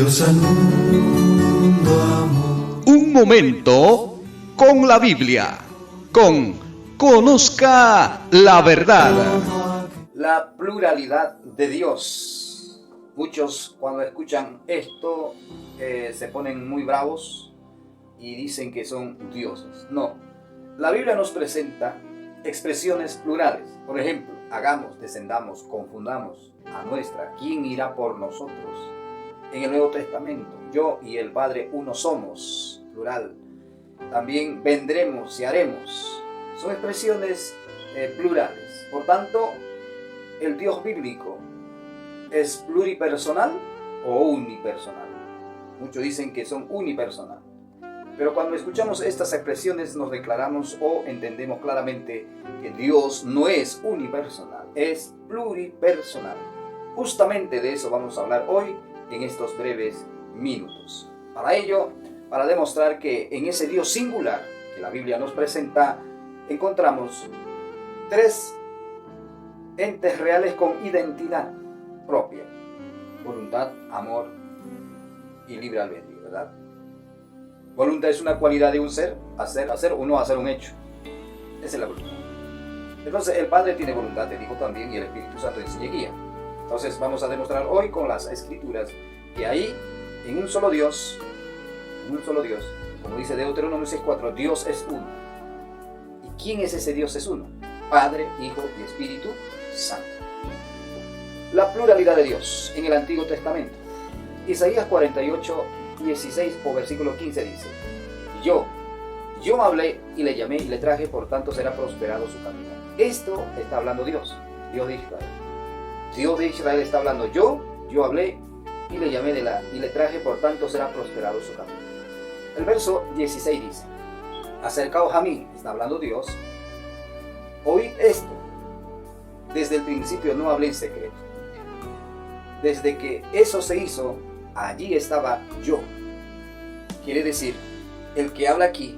Dios al mundo amó. Un momento con la Biblia, con Conozca la Verdad. La pluralidad de Dios. Muchos cuando escuchan esto se ponen muy bravos y dicen que son dioses. No, la Biblia nos presenta expresiones plurales. Por ejemplo, hagamos, descendamos, confundamos a nuestra. ¿Quién irá por nosotros? En el Nuevo Testamento, yo y el Padre uno somos, plural. También vendremos y haremos. Son expresiones plurales. Por tanto, el Dios bíblico es pluripersonal o unipersonal. Muchos dicen que son unipersonal. Pero cuando escuchamos estas expresiones nos declaramos o entendemos claramente que Dios no es unipersonal, es pluripersonal. Justamente de eso vamos a hablar hoy en estos breves minutos. Para ello, para demostrar que en ese Dios singular que la Biblia nos presenta, encontramos tres entes reales con identidad propia: voluntad, amor y libre albedrío, ¿verdad? Voluntad es una cualidad de un ser, hacer o no hacer un hecho. Esa es la voluntad. Entonces el Padre tiene voluntad, el Hijo también, y el Espíritu Santo enseña y guía. Entonces vamos a demostrar hoy con las Escrituras que ahí, en un solo Dios, como dice Deuteronomio 6:4, Dios es uno. ¿Y quién es ese Dios es uno? Padre, Hijo y Espíritu Santo. La pluralidad de Dios en el Antiguo Testamento. Isaías 48:16 o versículo 15 dice: Yo hablé y le llamé y le traje, por tanto será prosperado su camino. Esto está hablando Dios de Israel. Dios de Israel está hablando: yo hablé y le llamé y le traje, por tanto será prosperado su camino. El verso 16 dice: Acercaos a mí, está hablando Dios, oíd esto. Desde el principio no hablé en secreto. Desde que eso se hizo, allí estaba yo. Quiere decir, el que habla aquí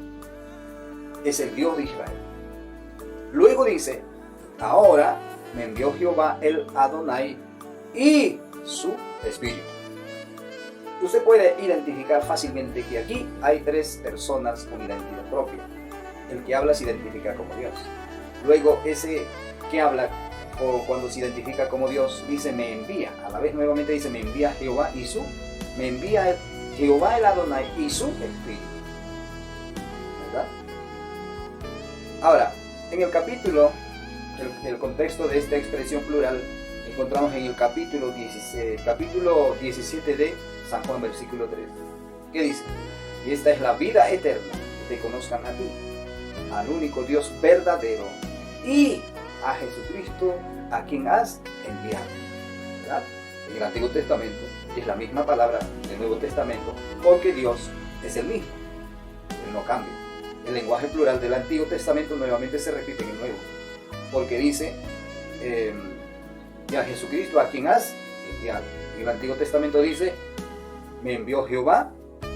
es el Dios de Israel. Luego dice: ahora me envió Jehová el Adonai y su Espíritu. Usted puede identificar fácilmente que aquí hay tres personas con identidad propia. El que habla se identifica como Dios. Luego ese que habla, o cuando se identifica como Dios, dice me envía. A la vez nuevamente dice me envía Jehová y su. Me envía Jehová el Adonai y su Espíritu. ¿Verdad? Ahora, en el capítulo, el contexto de esta expresión plural, encontramos en el capítulo 17 de San Juan, versículo 3. ¿Qué dice? Y esta es la vida eterna, que te conozcan a ti, al único Dios verdadero, y a Jesucristo, a quien has enviado. ¿Verdad? En el Antiguo Testamento es la misma palabra del Nuevo Testamento, porque Dios es el mismo. Él no cambia. El lenguaje plural del Antiguo Testamento nuevamente se repite en el Nuevo, porque dice y a Jesucristo, a quien has enviado. En el Antiguo Testamento dice: me envió Jehová,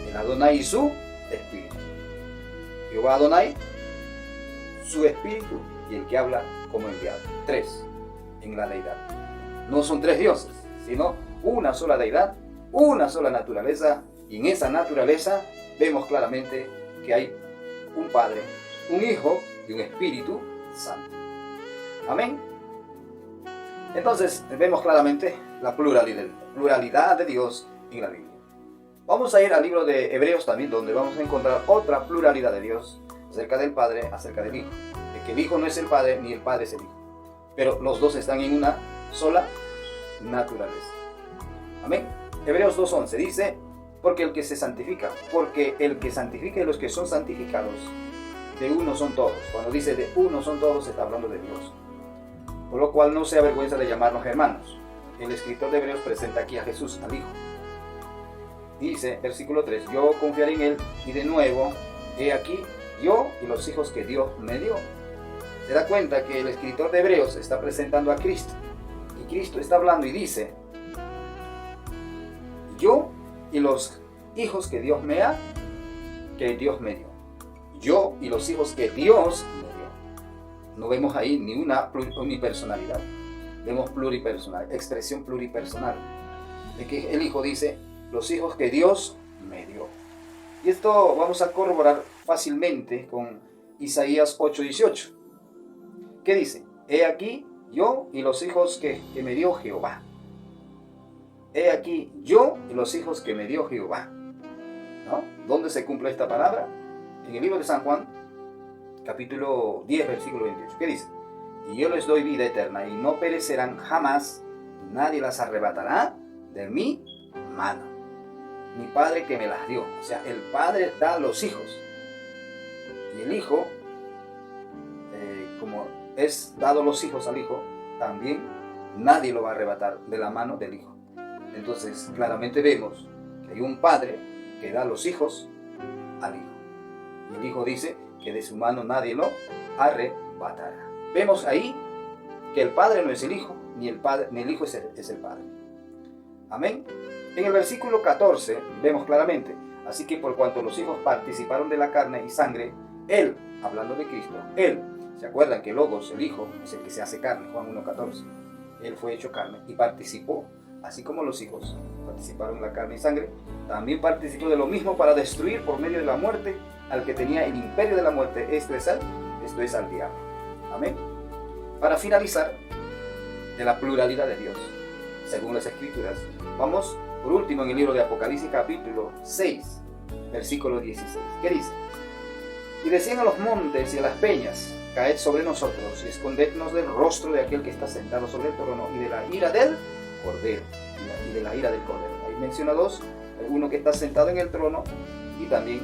el Adonai y su Espíritu. Jehová Adonai, su Espíritu y el que habla como enviado. Tres en la deidad. No son tres dioses, sino una sola deidad, una sola naturaleza, y en esa naturaleza vemos claramente que hay un Padre, un Hijo y un Espíritu Santo. Amén. Entonces vemos claramente la pluralidad de Dios en la Biblia. Vamos a ir al libro de Hebreos también, donde vamos a encontrar otra pluralidad de Dios acerca del Padre, acerca del Hijo. De que el Hijo no es el Padre, ni el Padre es el Hijo, pero los dos están en una sola naturaleza. Amén. Hebreos 2:11 dice: porque el que santifica y los que son santificados, de uno son todos. Cuando dice de uno son todos, está hablando de Dios. Por lo cual no se avergüenza de llamarnos hermanos. El escritor de Hebreos presenta aquí a Jesús, al Hijo. Dice, versículo 3: yo confiaré en Él, y de nuevo, he aquí, yo y los hijos que Dios me dio. Se da cuenta que el escritor de Hebreos está presentando a Cristo. Y Cristo está hablando y dice: yo y los hijos que Dios me dio. Yo y los hijos que Dios me dio. No vemos ahí ni una unipersonalidad. Vemos pluripersonal, expresión pluripersonal. De que el Hijo dice: los hijos que Dios me dio. Y esto vamos a corroborar fácilmente con Isaías 8:18. ¿Qué dice? He aquí yo y los hijos que me dio Jehová. He aquí yo y los hijos que me dio Jehová. ¿No? ¿Dónde se cumple esta palabra? En el libro de San Juan, capítulo 10, versículo 28. ¿Qué dice? Y yo les doy vida eterna y no perecerán jamás, nadie las arrebatará de mi mano. Mi Padre que me las dio. O sea, el Padre da a los hijos. Y el Hijo, como es dado los hijos al Hijo, también nadie lo va a arrebatar de la mano del Hijo. Entonces, claramente vemos que hay un Padre que da los hijos al Hijo. Y el Hijo dice que de su mano nadie lo arrebatará. Vemos ahí que el Padre no es el Hijo, ni el Hijo es el Padre. Amén. En el versículo 14 vemos claramente: así que por cuanto los hijos participaron de la carne y sangre, Él, hablando de Cristo, Él, ¿se acuerdan que Logos, el Hijo, es el que se hace carne? Juan 1:14. Él fue hecho carne y participó, así como los hijos participaron en la carne y sangre, también participó de lo mismo para destruir por medio de la muerte al que tenía el imperio de la muerte, esto es al diablo. Amén. Para finalizar, de la pluralidad de Dios, según las Escrituras, vamos por último en el libro de Apocalipsis capítulo 6, versículo 16. ¿Qué dice? Y decían a los montes y a las peñas: caed sobre nosotros y escondednos del rostro de aquel que está sentado sobre el trono y de la ira del Cordero. Y de la ira del Cordero. Ahí menciona dos: uno que está sentado en el trono y también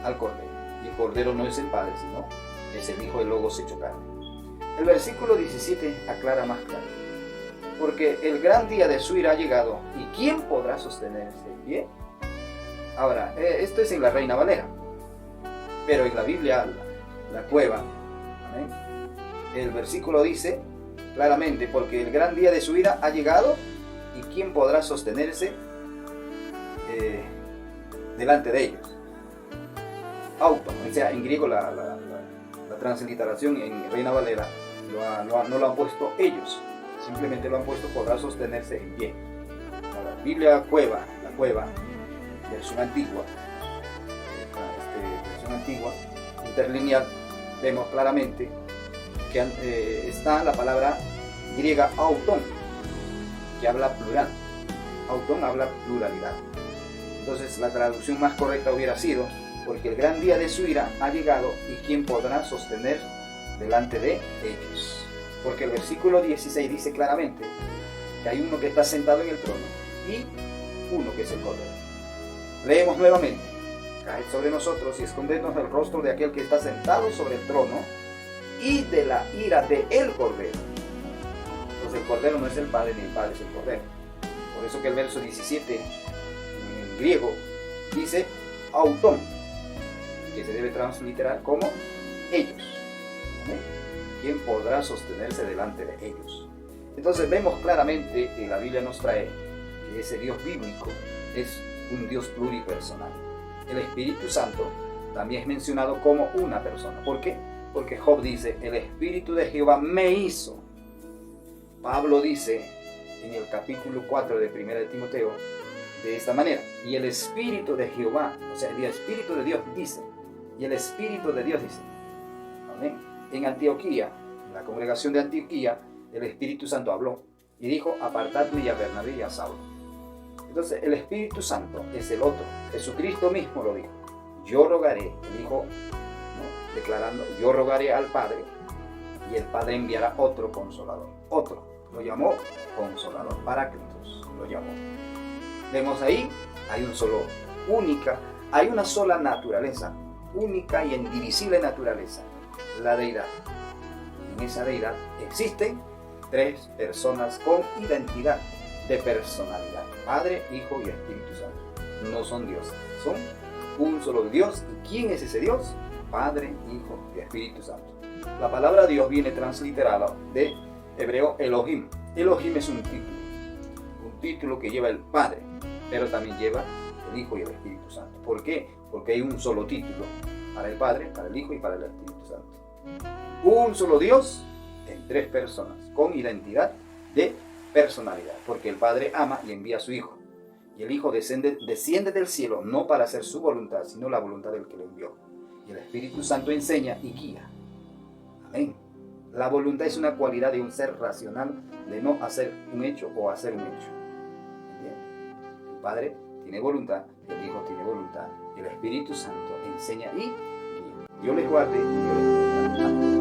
al Cordero. Y el Cordero no es el Padre, sino es el Hijo del Logos hecho carne. El versículo 17 aclara más claro: porque el gran día de su ira ha llegado, ¿y quién podrá sostenerse en pie? Ahora, esto es en la Reina Valera, pero en la Biblia, la Cueva, ¿amén?, el versículo dice claramente: porque el gran día de su ira ha llegado, ¿y quién podrá sostenerse delante de ellos? Auto, o sea, en griego la transliteración en Reina Valera no lo han puesto ellos, simplemente lo han puesto podrá sostenerse en pie. La Biblia Cueva, la Cueva, versión antigua, interlineal, vemos claramente que está la palabra griega autón, que habla plural. Autón habla pluralidad. Entonces la traducción más correcta hubiera sido: porque el gran día de su ira ha llegado, ¿y quién podrá sostener delante de ellos? Porque el versículo 16 dice claramente que hay uno que está sentado en el trono y uno que es el Cordero. Leemos nuevamente: caed sobre nosotros y escondednos del rostro de aquel que está sentado sobre el trono y de la ira de el Cordero. Entonces el Cordero no es el Padre, ni el Padre es el Cordero. Por eso que el verso 17 en griego dice autón, que se debe transliterar como ellos. ¿Quién podrá sostenerse delante de ellos? Entonces vemos claramente que la Biblia nos trae que ese Dios bíblico es un Dios pluripersonal. El Espíritu Santo también es mencionado como una persona. ¿Por qué? Porque Job dice: el Espíritu de Jehová me hizo. Pablo dice en el capítulo 4 de 1 de Timoteo de esta manera: y el Espíritu de Jehová, o sea, el Espíritu de Dios dice, y el Espíritu de Dios dice. Amén. En Antioquía, en la congregación de Antioquía, el Espíritu Santo habló y dijo: apartadme a Bernabé y a Saulo. Entonces el Espíritu Santo es el otro. Jesucristo mismo lo dijo: yo rogaré, él dijo, ¿no?, declarando: yo rogaré al Padre y el Padre enviará otro consolador. Otro, lo llamó consolador, Paráclitos lo llamó. Vemos ahí, hay una sola naturaleza, única y indivisible naturaleza, la deidad. En esa deidad existen tres personas con identidad de personalidad: Padre, Hijo y Espíritu Santo. No son dioses, son un solo Dios. ¿Y quién es ese Dios? Padre, Hijo y Espíritu Santo. La palabra Dios viene transliterada de hebreo Elohim. Elohim es un título que lleva el Padre, pero también lleva el Hijo y el Espíritu Santo. ¿Por qué? Porque hay un solo título para el Padre, para el Hijo y para el Espíritu Santo. Un solo Dios en tres personas, con identidad de personalidad, porque el Padre ama y envía a su Hijo, Y el Hijo desciende del cielo no para hacer su voluntad, sino la voluntad del que lo envió. Y el Espíritu Santo enseña y guía. Amén. La voluntad es una cualidad de un ser racional de no hacer un hecho o hacer un hecho. ¿Bien? El Padre tiene voluntad, el Hijo tiene voluntad, y el Espíritu Santo enseña y guía. Dios les guarde y Dios les bendiga. Amén.